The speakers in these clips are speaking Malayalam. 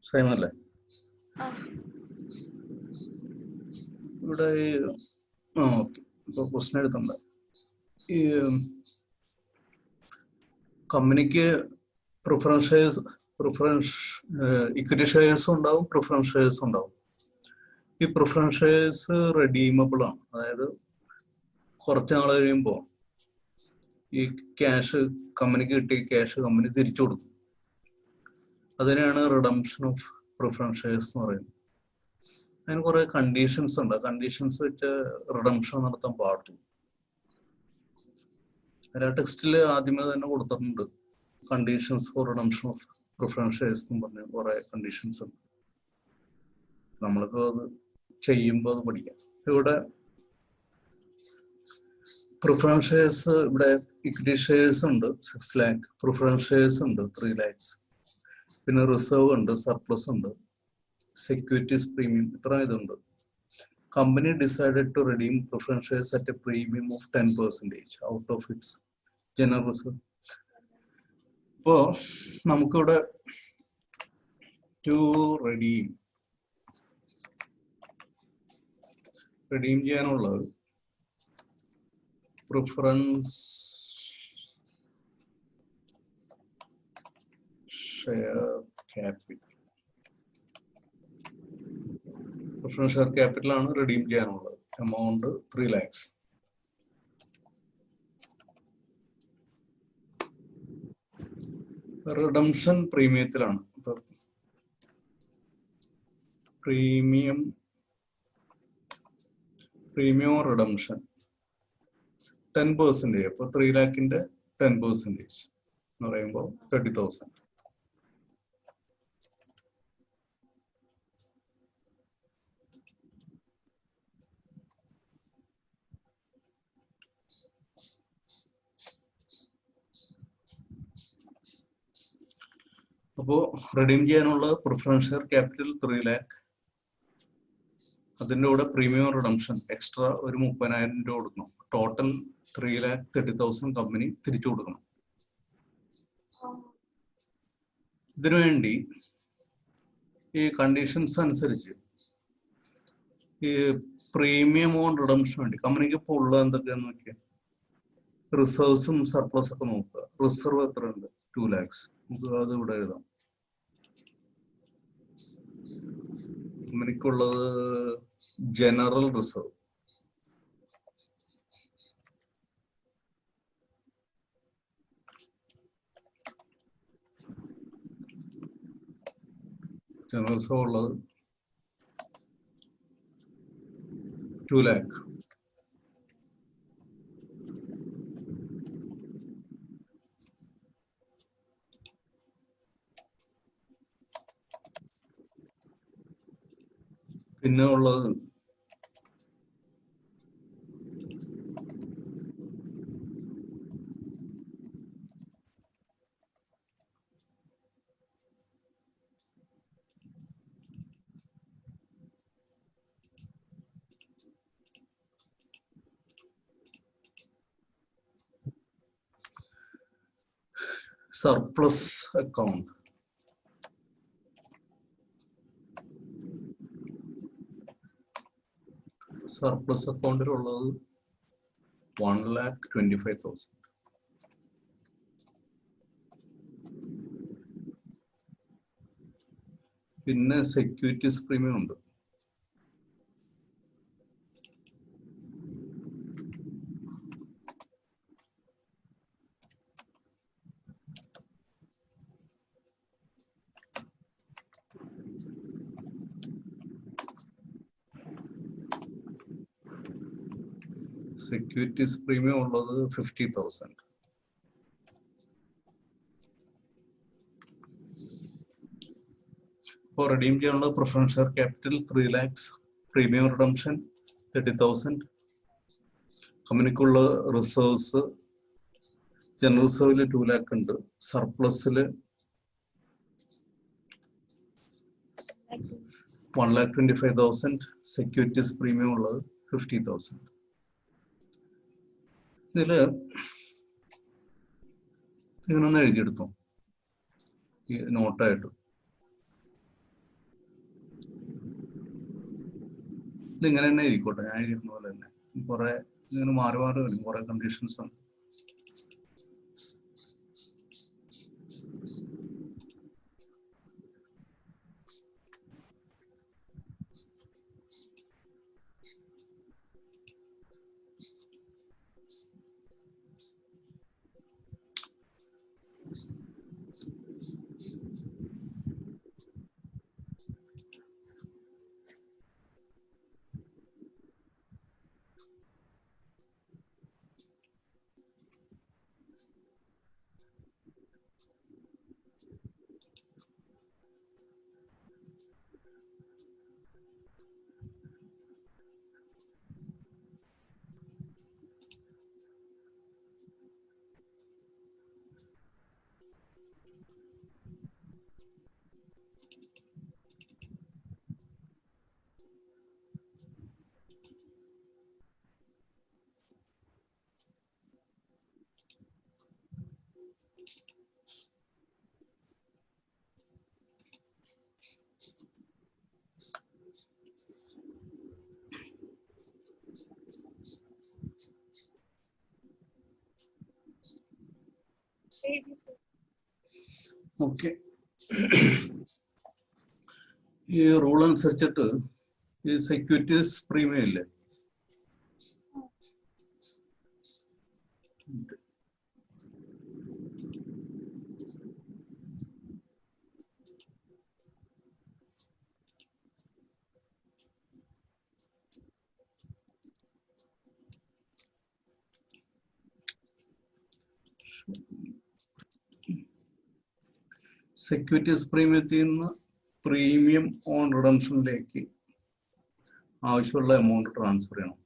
സെയിം അല്ലേ? ഇവിടെ ഓക്കെ. ഇപ്പോൾ ക്വസ്റ്റൻ എടുക്കണ്ട. ഈ കമ്പനിക്ക് ഇക്വിറ്റി ഷെയർസും ഉണ്ടാവും, പ്രിഫറൻസ് ഷെയർസും ഉണ്ടാവും. ഈ പ്രിഫറൻസ് ഷെയർസ് റെഡീമബിൾ ആണ്. അതായത് കുറച്ച് നാൾ കഴിയുമ്പോൾ ഈ ക്യാഷ് കമ്പനിക്ക് കിട്ടിയ ക്യാഷ് കമ്പനി തിരിച്ചു കൊടുക്കും. അതിനെയാണ് റിഡംഷൻ ഓഫ് പ്രിഫറൻസ് ഷെയർസ് എന്ന് പറയുന്നത്. അതിന് കുറെ കണ്ടീഷൻസ് ഉണ്ട്. കണ്ടീഷൻസ് വെച്ച് റിഡംഷൻ നടത്താൻ പാടുള്ളൂ. ആ ടെക്സ്റ്റിൽ ആദ്യമേ തന്നെ കൊടുത്തിട്ടുണ്ട് conditions for redemption of preference shares എന്ന് പറഞ്ഞ കുറെ കണ്ടീഷൻസ് ഉണ്ട്. നമ്മളിപ്പോൾ അത് ചെയ്യുമ്പോൾ അത് പഠിക്കാം. ഇവിടെ പ്രിഫറൻസ് ഷെയർസ്, ഇവിടെ ഇക്വിറ്റി ഷെയർസ് ഉണ്ട് 6 lakh, പ്രിഫറൻസ് ഷെയർസ് ഉണ്ട് 3 lakhs, പിന്നെ റിസർവ് ഉണ്ട്, സർപ്ലസ് ഉണ്ട്, സെക്യൂരിറ്റീസ് പ്രീമിയം, ഇത്ര ഇതുണ്ട്. Company decided to redeem preference shares at a premium of 10% out of its general reserve. ഇപ്പോ നമുക്കിവിടെ ടു റെഡീം ചെയ്യാനുള്ളത് preference share capital. Preference share capital ആണ് റിഡീം ചെയ്യാനുള്ളത്. Amount 3 lakhs. റിഡംഷൻ പ്രീമിയത്തിലാണ്. Premium redemption 10%. അപ്പോൾ 3 lakhന്റെ 10% എന്ന് പറയുമ്പോൾ 30,000. അപ്പോൾ റിഡീം ചെയ്യാനുള്ള പ്രിഫറൻസ് ഷെയർ ക്യാപിറ്റൽ 3 lakh. അതിൻ്റെ കൂടെ പ്രീമിയം റിഡംഷൻ എക്സ്ട്രാ ഒരു 30,000 രൂപ കൊടുക്കണം. ടോട്ടൽ 3,30,000 കമ്പനി തിരിച്ചു കൊടുക്കണം. ഇതിനുവേണ്ടി ഈ കണ്ടീഷൻസ് അനുസരിച്ച് ഈ പ്രീമിയം ഓൺ റിഡംഷൻ വേണ്ടി കമ്പനിക്ക് ഇപ്പോൾ ഉള്ളത് എന്തൊക്കെയാന്ന് നോക്കിയാൽ റിസർവ്സും സർപ്ലസ് ഒക്കെ നോക്കുക. റിസർവ് എത്ര ഉണ്ട്? 2 lakhs. നമുക്ക് അത് ഇവിടെ എഴുതാം. കമ്പനിക്കുള്ളത് ജനറൽ റിസർവ് ഉള്ളത് 2 lakh. പിന്നെ ഉള്ളത് സർപ്ലസ് അക്കൗണ്ട്. സർപ്ലസ് അക്കൗണ്ടിലുള്ളത് 1,25,000. പിന്നെ സെക്യൂരിറ്റീസ് പ്രീമിയം ഉണ്ട്. സെക്യൂരിറ്റീസ് പ്രീമിയം ഉള്ളത് 50,000. ഇപ്പോൾ റിഡീം ചെയ്യാനുള്ള preference share capital 3 lakhs, premium redemption 30,000. കമ്പനിക്കുള്ള റിസർവ്സ് ജനറൽ റിസർവിൽ 2 lakh ഉണ്ട്. സർപ്ലസിൽ 1,25,000. സെക്യൂരിറ്റീസ് പ്രീമിയം ഉള്ളത് 50,000. ഇതില് ഇതിനൊന്ന് എഴുതിയെടുത്തു ഈ നോട്ടായിട്ട്. ഇതിങ്ങനെ തന്നെ എഴുതിക്കോട്ടെ, ഞാൻ എഴുതിയിരുന്ന പോലെ തന്നെ. കുറെ ഇങ്ങനെ മാറി മാറി വരും, കുറെ കണ്ടീഷൻസ് ആണ്. ഓക്കെ, ഈ റൂൾ അനുസരിച്ചിട്ട് ഈ സെക്യൂരിറ്റീസ് പ്രീമിയം ഇല്ലേ, സെക്യൂരിറ്റീസ് പ്രീമിയത്തിൽ നിന്ന് പ്രീമിയം ഓൺ റിഡംഷനിലേക്ക് ആവശ്യമുള്ള എമൗണ്ട് ട്രാൻസ്ഫർ ചെയ്യണം.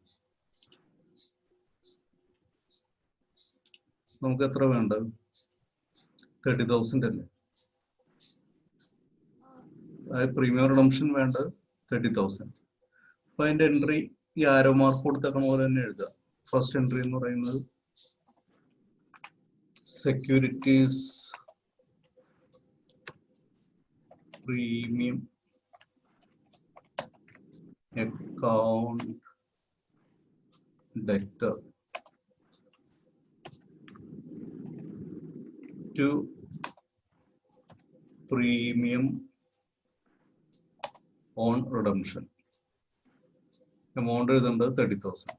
നമുക്ക് എത്ര വേണ്ടത്? 30,000 അല്ലേ? അതായത് പ്രീമിയം റിഡംഷൻ വേണ്ടത് 30,000. അപ്പൊ അതിന്റെ എൻട്രി ഈ ആരോ മാർക്ക് കൊടുത്തേക്കണ പോലെ തന്നെ എഴുതുക. ഫസ്റ്റ് എൻട്രി എന്ന് പറയുന്നത് securities premium account debtor to premium on redemption. Amount എഴുതേണ്ടത് 30,000.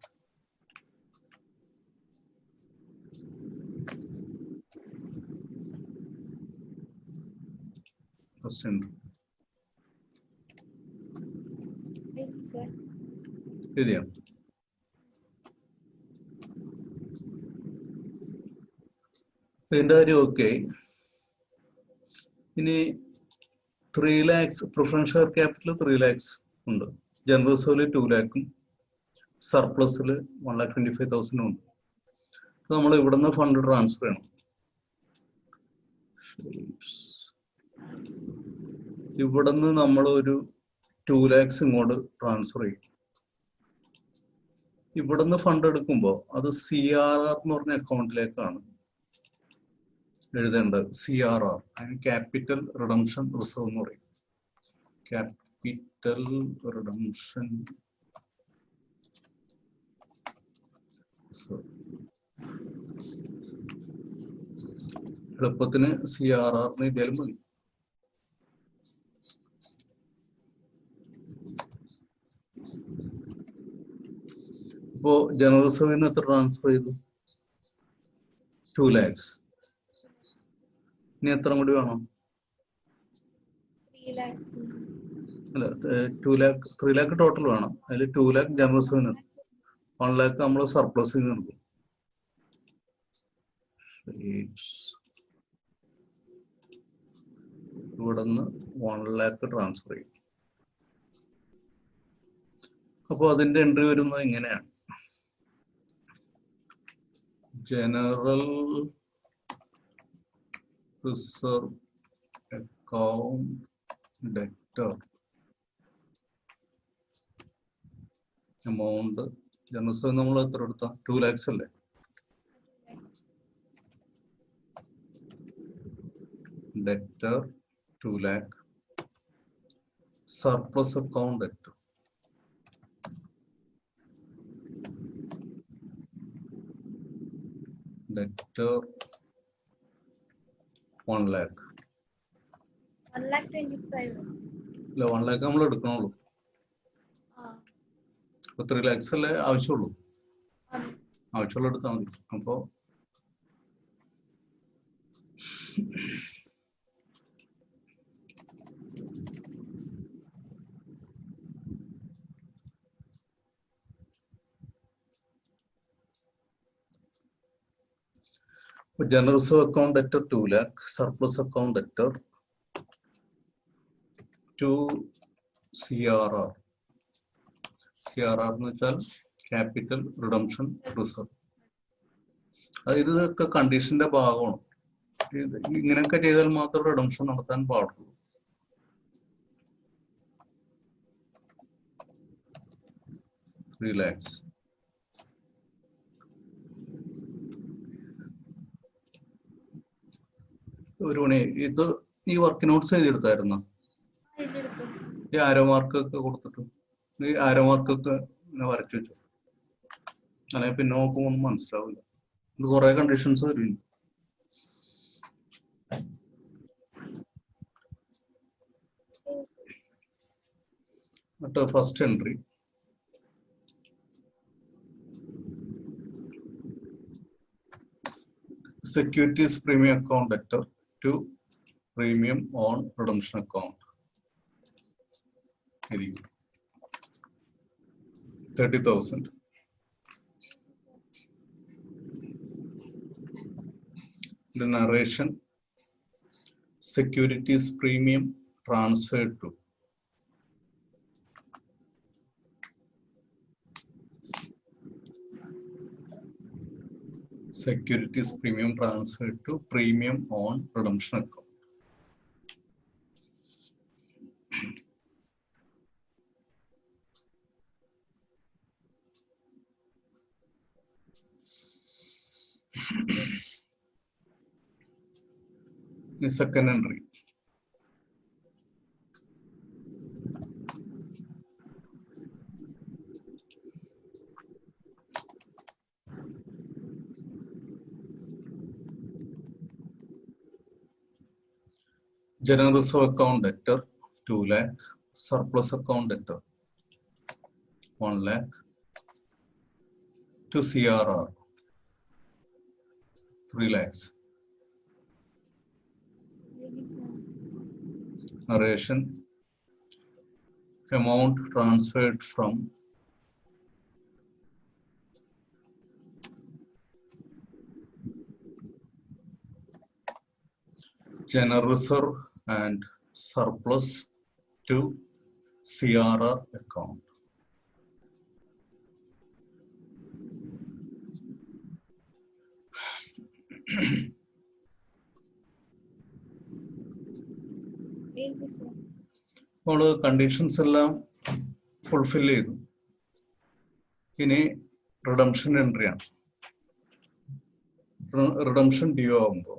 First entry. എഴുതിയാ? ഇതിന്റെ കാര്യം ഓക്കെ. ഇനി 3 lakhs preference share capital 3 lakhs ഉണ്ട്, ജനറൽ റിസർവിൽ 2 lakhs, സർപ്ലസിൽ 1,25,000 ഉണ്ട്. നമ്മൾ ഇവിടുന്ന് ഫണ്ട് ട്രാൻസ്ഫർ ചെയ്യണം. ഇവിടുന്ന് നമ്മൾ ഒരു 2 lakhs ഇങ്ങോട്ട് ട്രാൻസ്ഫർ ചെയ്യും. ഇവിടുന്ന് ഫണ്ട് എടുക്കുമ്പോൾ അത് CRR എന്ന് പറഞ്ഞ അക്കൗണ്ടിലേക്കാണ് എഴുതേണ്ടത്. CRR, അതിന് ക്യാപിറ്റൽ റിഡംഷൻ റിസർവ് എന്ന് പറയും. Capital redemption reserve. എളുപ്പത്തിന് CRR എന്ന് എഴുതിയാലും മതി. ഇപ്പോ ജനറൽ റിസർവിൽ നിന്ന് എത്ര ട്രാൻസ്ഫർ ചെയ്തു? 2 lakhs. ഇനി എത്ര കൂടി വേണം? 3 lakhs. അല്ല, 2 lakh 3 lakh ടോട്ടൽ വേണം. അതിൽ 2 lakh ജനറൽ റിസർവിൽ നിന്ന്, 1 lakh നമ്മൾ സർപ്ലസിൽ നിന്ന് എടുക്കും. ഇവിടെ നിന്ന് 1 lakh ട്രാൻസ്ഫർ ചെയ്യും. അപ്പോൾ അതിന്റെ എൻട്രി വരുന്നത് ഇങ്ങനെയാണ്. General reserve account debtor amount. General reserve നമ്മൾ എത്ര എടുത്ത? 2 lakhs അല്ലേ? Debtor 2 lakh, surplus account debtor debtor 1 lakh. 1,25,000. ഇല്ല 1 lakh നമ്മൾ എടുക്കണുള്ളൂ. അപ്പൊ 3 lakhs അല്ലേ ആവശ്യമുള്ളൂ. ആവശ്യമുള്ള എടുത്താൽ മതി. അപ്പോ general reserve account debtor 2 lakh, surplus account debtor to CRR. CRR എന്ന് വെച്ചാൽ ക്യാപിറ്റൽ റിഡംഷൻ റിസർവ്. അതായത് ഇതൊക്കെ കണ്ടീഷന്റെ ഭാഗമാണ്. ഇങ്ങനെയൊക്കെ ചെയ്താൽ മാത്രം റിഡംഷൻ നടത്താൻ പാടുള്ളൂ. റിലാക്സ്. ഒരു മണി ഇത് ഈ വർക്ക് നോട്ട്സ് എഴുതിയെടുത്തായിരുന്നു. ഈ ആരോ മാർക്കൊക്കെ കൊടുത്തിട്ട് ഈ ആരോ മാർക്കൊക്കെ വരച്ചു വെച്ചു. അല്ലെങ്കിൽ പിന്നെ നോക്കുമ്പോൾ ഒന്നും മനസ്സിലാവില്ല. ഇത് കുറെ കണ്ടീഷൻസ് വരും. എന്നിട്ട് first entry securities premium account debtor to premium on redemption account 30,000. The narration securities premium transferred to securities premium transferred to premium on redemption account. The second entry. General reserve account debtor 2 lakh, surplus account debtor 1 lakh to CRR 3 lakhs. Narration amount transferred from general reserve and surplus to CRR account. അപ്പോൾ കണ്ടീഷൻസ് എല്ലാം ഫുൾഫിൽ ചെയ്തു. ഇനി റിഡംഷൻ എൻട്രി ആണ്. റിഡംഷൻ ഡ്യൂ ആകുമ്പോൾ